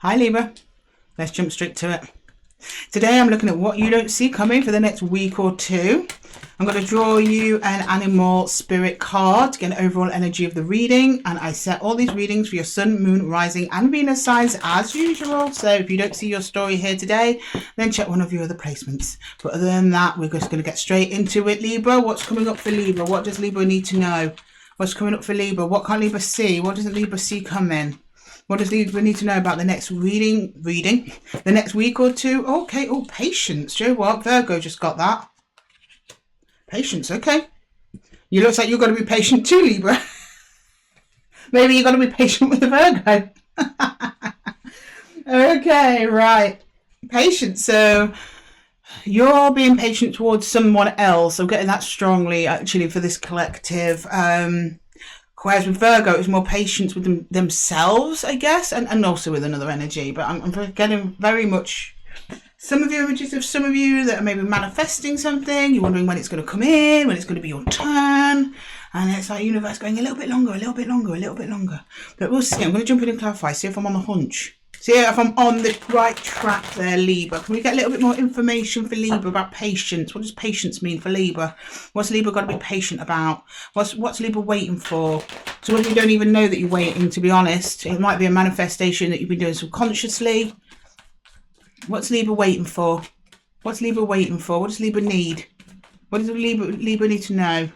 Hi Libra, let's jump straight to it. Today I'm looking at what you don't see coming for the next week or two. I'm going to draw you an animal spirit card to get an overall energy of the reading, and I set all these readings for your sun, moon, rising and Venus signs as usual. So if you don't see your story here today, then check one of your other placements. But other than that, we're just going to get straight into it. Libra, what's coming up for Libra? What does Libra need to know? What's coming up for Libra? What can't Libra see? What doesn't Libra see coming? What does Libra need to know about the next reading? The next week or two? Okay, oh, patience. Do you know what? Virgo just got that. Patience, okay. You looks like you've got to be patient too, Libra. Maybe you've got to be patient with the Virgo. Okay, right. Patience. So you're being patient towards someone else. I'm getting that strongly, actually, for this collective. Whereas with Virgo, it's more patience with themselves, I guess, and also with another energy. But I'm getting very much some of your images of some of you that are maybe manifesting something. You're wondering when it's going to come in, when it's going to be your turn. And it's like universe going a little bit longer, a little bit longer, a little bit longer. But we'll see. I'm going to jump in and clarify, see if I'm on the hunch. See if I'm on the right track there, Libra. Can we get a little bit more information for Libra about patience? What does patience mean for Libra? What's Libra got to be patient about? What's Libra waiting for? So what if you don't even know that you're waiting, to be honest? It might be a manifestation that you've been doing subconsciously. What's Libra waiting for? What's Libra waiting for? What does Libra need? What does Libra need to know?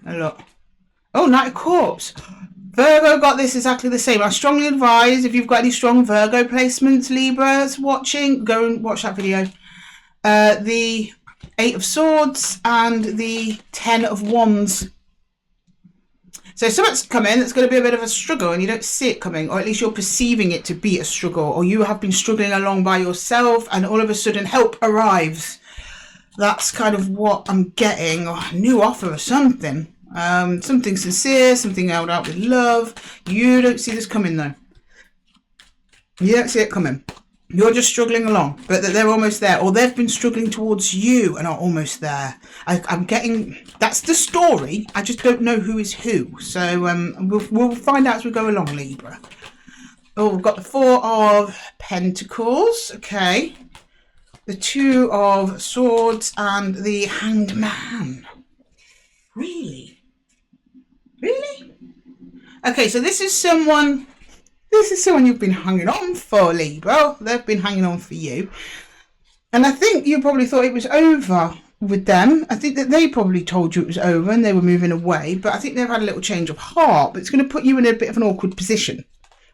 Oh, look. Oh, Knight of Cups. Virgo got this exactly the same. I strongly advise, if you've got any strong Virgo placements, Libras watching, go and watch that video. The 8 of Swords and the 10 of Wands. So something's coming that's going to be a bit of a struggle and you don't see it coming, or at least you're perceiving it to be a struggle, or you have been struggling along by yourself and all of a sudden help arrives. That's kind of what I'm getting, or a new offer or something. Something sincere, something held out with love. You don't see this coming though. You don't see it coming. You're just struggling along, but they're almost there, or they've been struggling towards you and are almost there. I'm getting, that's the story. I just don't know who is who. So we'll find out as we go along, Libra. Oh, we've got the 4 of Pentacles. Okay. The 2 of Swords and the Hanged Man. Really? Really? Okay, so this is someone you've been hanging on for, Libra. They've been hanging on for you. And I think you probably thought it was over with them. I think that they probably told you it was over and they were moving away. But I think they've had a little change of heart. But it's going to put you in a bit of an awkward position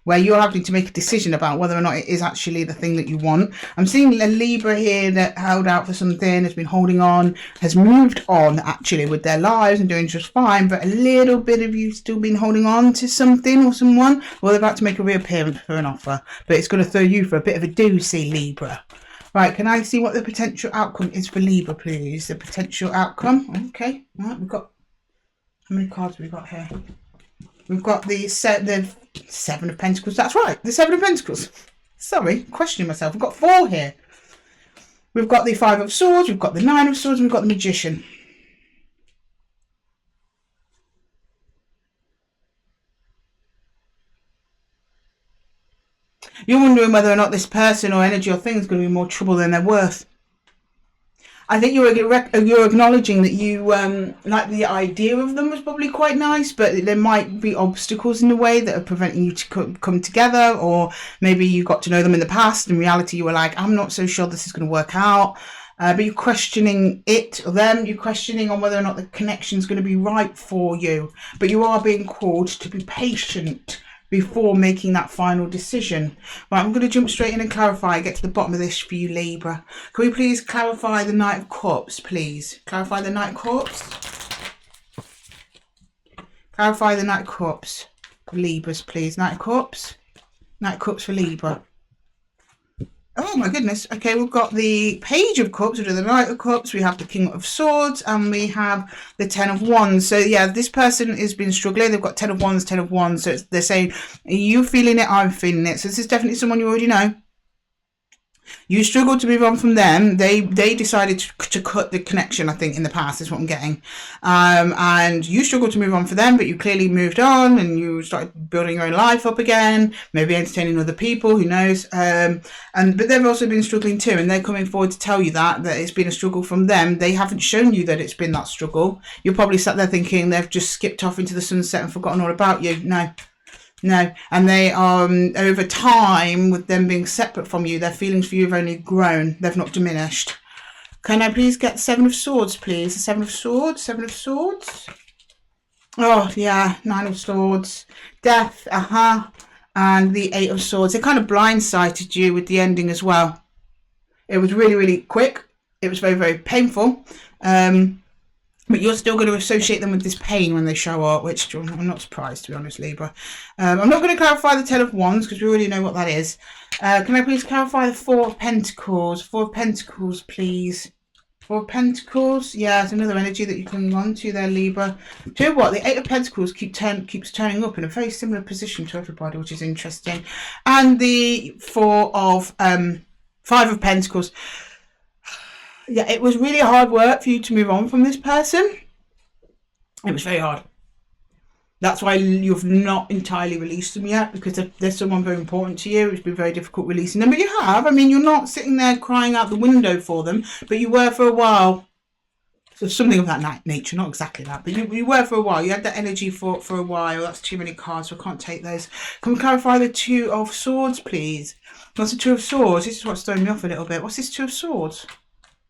where you're having to make a decision about whether or not it is actually the thing that you want. I'm seeing a Libra here that held out for something, has been holding on, has moved on actually with their lives and doing just fine, but a little bit of you still been holding on to something or someone, or they're about to make a reappearance for an offer, but it's going to throw you for a bit of a doozy, Libra. Right, can I see what the potential outcome is for Libra, please? The potential outcome. Okay, right, we've got, how many cards have we got here? We've got the 7 of Pentacles. That's right, the 7 of Pentacles. Sorry, questioning myself. We've got 4 here. We've got the 5 of Swords. We've got the 9 of Swords. And we've got the Magician. You're wondering whether or not this person or energy or thing is going to be more trouble than they're worth. I think you're acknowledging that you like the idea of them was probably quite nice, but there might be obstacles in the way that are preventing you to come together, or maybe you got to know them in the past. In reality, you were like, I'm not so sure this is going to work out. But you're questioning it or them. You're questioning on whether or not the connection is going to be right for you. But you are being called to be patient before making that final decision. Right, I'm going to jump straight in and clarify, get to the bottom of this for you, Libra. Can we please clarify the Knight of Cups, please? Clarify the Knight of Cups. Clarify the Knight of Cups for Libras, please. Knight of Cups. Knight of Cups for Libra. Oh my goodness. Okay, we've got the Page of Cups, which are the Knight of Cups. We have the King of Swords, and we have the 10 of Wands. So yeah, this person has been struggling. They've got 10 of Wands, 10 of Wands. So they're saying, are you feeling it? I'm feeling it. So this is definitely someone you already know. You struggled to move on from them. They decided to cut the connection, I think, in the past, is what I'm getting. And you struggled to move on for them, but you clearly moved on and you started building your own life up again, maybe entertaining other people, who knows. But they've also been struggling too, and they're coming forward to tell you that it's been a struggle from them. They haven't shown you that it's been that struggle. You're probably sat there thinking they've just skipped off into the sunset and forgotten all about you. No, and they are, over time, with them being separate from you, their feelings for you have only grown. They've not diminished. Can I please get 7 of Swords, please? The 7 of Swords, 7 of Swords. Oh, yeah, 9 of Swords. Death, and the 8 of Swords. They kind of blindsided you with the ending as well. It was really, really quick. It was very, very painful. But you're still going to associate them with this pain when they show up, which I'm not surprised, to be honest, Libra. I'm not going to clarify the 10 of Wands, because we already know what that is. Can I please clarify the 4 of Pentacles? 4 of Pentacles, please. 4 of Pentacles. Yeah, it's another energy that you can run to there, Libra. Do you know what? The 8 of Pentacles keeps turning up in a very similar position to everybody, which is interesting. And the 5 of Pentacles. Yeah, it was really hard work for you to move on from this person. It was very hard. That's why you've not entirely released them yet, because there's someone very important to you. It's been very difficult releasing them, but you have. I mean, you're not sitting there crying out the window for them, but you were for a while. So something of that nature, not exactly that, but you were for a while. You had that energy for a while. That's too many cards, so I can't take those. Can we clarify the 2 of Swords, please? What's the 2 of Swords? This is what's throwing me off a little bit. What's this 2 of Swords?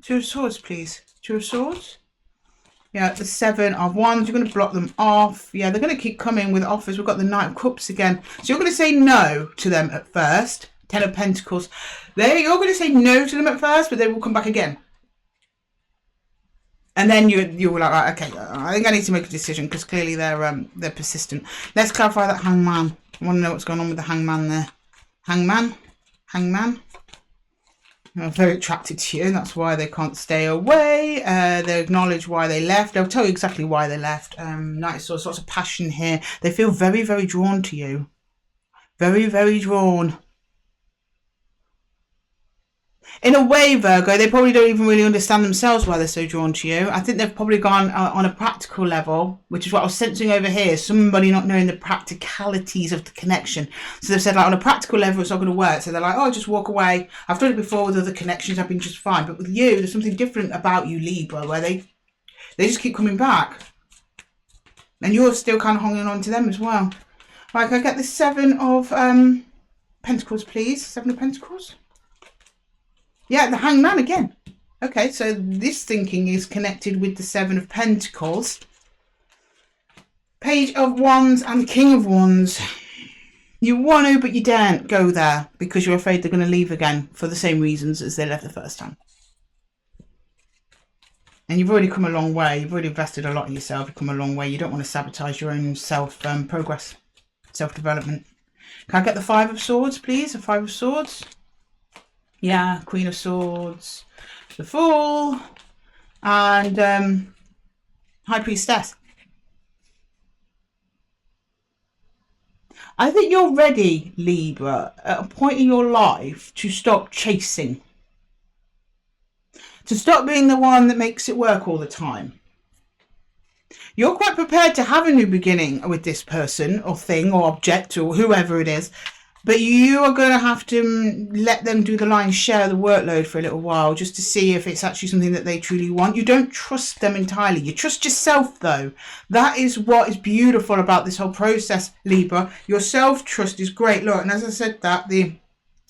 2 of Swords, please. 2 of Swords. Yeah, the 7 of Wands. You're going to block them off. Yeah, they're going to keep coming with offers. We've got the Knight of Cups again. So you're going to say no to them at first. 10 of Pentacles. You're going to say no to them at first, but they will come back again. And then you were like, right, okay, I think I need to make a decision, because clearly they're persistent. Let's clarify that Hangman. I want to know what's going on with the Hangman there. Hangman. They're very attracted to you, and that's why they can't stay away. They acknowledge why they left. They'll tell you exactly why they left. Knight of Swords, lots of passion here. They feel very, very drawn to you. Very, very drawn. In a way, Virgo, they probably don't even really understand themselves why they're so drawn to you. I think they've probably gone on a practical level, which is what I was sensing over here. Somebody not knowing the practicalities of the connection. So they've said, like, on a practical level, it's not going to work. So they're like, oh, just walk away. I've done it before with other connections. I've been just fine. But with you, there's something different about you, Libra, where they just keep coming back. And you're still kind of hanging on to them as well. Right, can I get the 7 of Pentacles, please? 7 of Pentacles? Yeah, the Hangman again. Okay, so this thinking is connected with the 7 of Pentacles. Page of Wands and King of Wands. You want to, but you daren't go there because you're afraid they're going to leave again for the same reasons as they left the first time. And you've already come a long way. You've already invested a lot in yourself. You've come a long way. You don't want to sabotage your own progress, self-development. Can I get the 5 of Swords, please? The 5 of Swords. Yeah, Queen of Swords, the Fool, and High Priestess. I think you're ready, Libra, at a point in your life to stop chasing. To stop being the one that makes it work all the time. You're quite prepared to have a new beginning with this person or thing or object or whoever it is. But you are going to have to let them do the lion's share of the workload for a little while just to see if it's actually something that they truly want. You don't trust them entirely. You trust yourself, though. That is what is beautiful about this whole process, Libra. Your self-trust is great. Look, and as I said that, the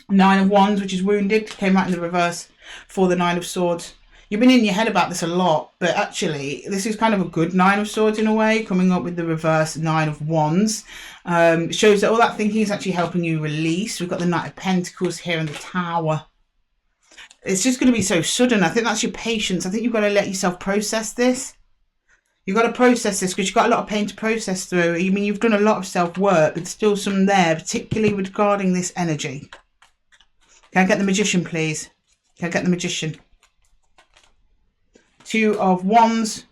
9 of Wands, which is wounded, came out in the reverse for the 9 of Swords. You've been in your head about this a lot, but actually this is kind of a good 9 of Swords in a way, coming up with the reverse 9 of Wands. It shows that all that thinking is actually helping you release. We've got the Knight of Pentacles here and the Tower. It's just going to be so sudden. I think that's your patience. I think you've got to let yourself process this. You've got to process this because you've got a lot of pain to process through. I mean, you've done a lot of self-work, but still some there, particularly regarding this energy. Can I get the Magician, please? Can I get the Magician? 2 of Wands,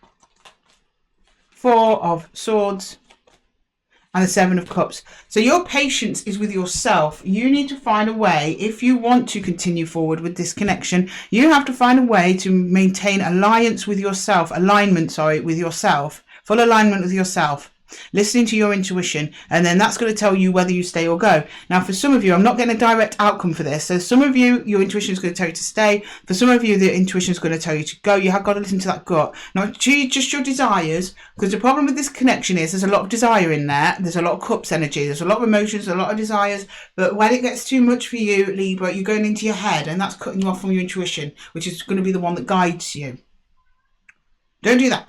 4 of Swords, and the Seven of Cups. So your patience is with yourself. You need to find a way, if you want to continue forward with this connection, you have to find a way to maintain alignment with yourself, full alignment with yourself, listening to your intuition, and then that's going to tell you whether you stay or go. Now, for some of you, I'm not getting a direct outcome for this. So some of you, your intuition is going to tell you to stay. For some of you, the intuition is going to tell you to go. You have got to listen to that gut, not just your desires, because the problem with this connection is there's a lot of desire in there. There's a lot of cups energy. There's a lot of emotions, a lot of desires. But when it gets too much for you, Libra, you're going into your head, and that's cutting you off from your intuition, which is going to be the one that guides you. Don't do that.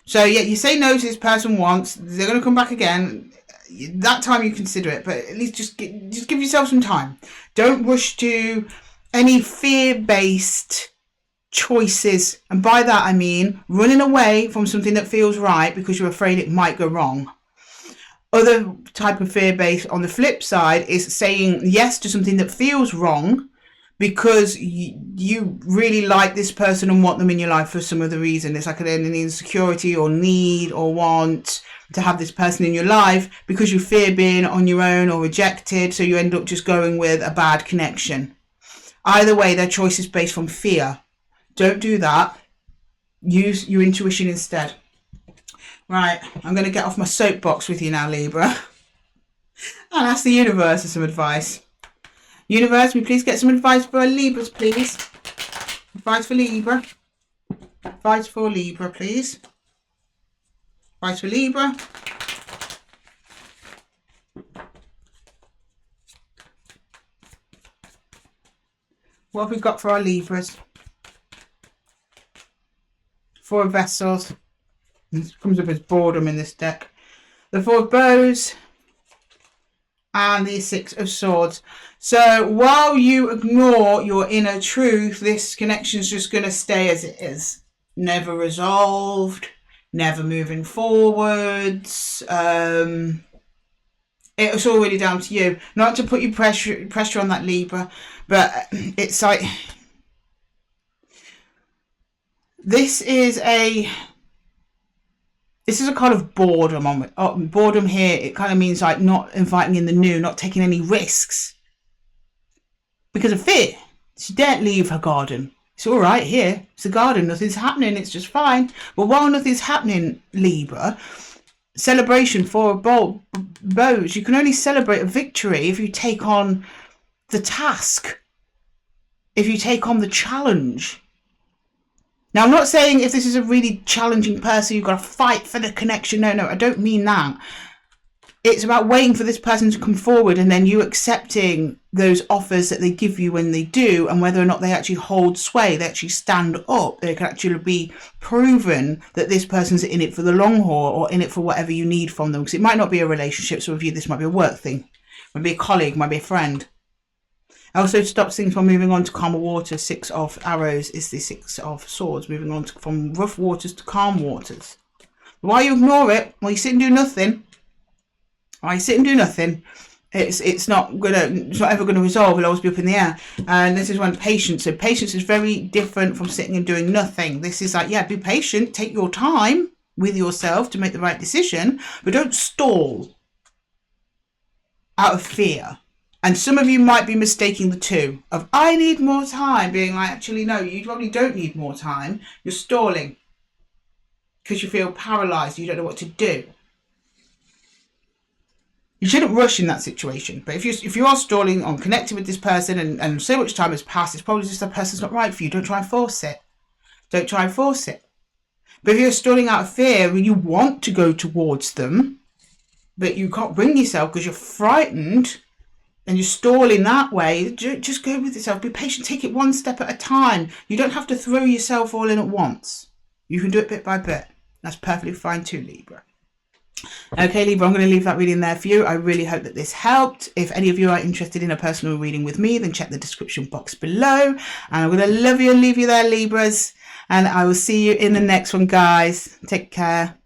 So yeah, you say no to this person once, they're going to come back again. That time you consider it, but at least just give yourself some time. Don't rush to any fear-based choices. And by that I mean running away from something that feels right because you're afraid it might go wrong. Other type of fear-based on the flip side is saying yes to something that feels wrong because you really like this person and want them in your life for some other reason. It's like an insecurity or need or want to have this person in your life because you fear being on your own or rejected, so you end up just going with a bad connection. Either way, their choice is based from fear. Don't do that. Use your intuition instead. Right, I'm going to get off my soapbox with you now, Libra, and ask the universe for some advice. Universe, will you please get some advice for Libras, please? Advice for Libra. Advice for Libra, please. Advice for Libra. What have we got for our Libras? Four of Vessels. It comes up as boredom in this deck. The Four of Bows. And the Six of Swords. So while you ignore your inner truth, this connection is just going to stay as it is. Never resolved, never moving forwards. It's all really down to you. Not to put you pressure on that, Libra, but it's like this is a kind of boredom. Boredom here, it kind of means like not inviting in the new, not taking any risks. Because of fear. She daren't leave her garden. It's all right here. It's a garden. Nothing's happening. It's just fine. But while nothing's happening, Libra, celebration for bows. You can only celebrate a victory if you take on the task. If you take on the challenge. Now, I'm not saying if this is a really challenging person, you've got to fight for the connection. No, I don't mean that. It's about waiting for this person to come forward and then you accepting those offers that they give you when they do, and whether or not they actually hold sway, they actually stand up, they can actually be proven that this person's in it for the long haul or in it for whatever you need from them. Because it might not be a relationship, so with you, this might be a work thing. It might be a colleague, might be a friend. Also, stop things from moving on to calmer waters. Six of Arrows is the Six of Swords, moving on from rough waters to calm waters. Why you ignore it? Well, you sit and do nothing. I sit and do nothing. It's not ever gonna resolve. It'll always be up in the air. And this is when patience. So patience is very different from sitting and doing nothing. This is like, yeah, be patient. Take your time with yourself to make the right decision, but don't stall out of fear. And some of you might be mistaking the two of I need more time, being like, actually, no, you probably don't need more time. You're stalling because you feel paralyzed. You don't know what to do. You shouldn't rush in that situation. But if you are stalling on connecting with this person and so much time has passed, it's probably just that person's not right for you. Don't try and force it. Don't try and force it. But if you're stalling out of fear and you want to go towards them, but you can't bring yourself because you're frightened and you're stalling that way, just go with yourself. Be patient. Take it one step at a time. You don't have to throw yourself all in at once. You can do it bit by bit. That's perfectly fine too, Libra. Okay, Libra, I'm going to leave that reading there for you. I really hope that this helped. If any of you are interested in a personal reading with me, then check the description box below. And I'm going to love you and leave you there, Libras. And I will see you in the next one, guys. Take care.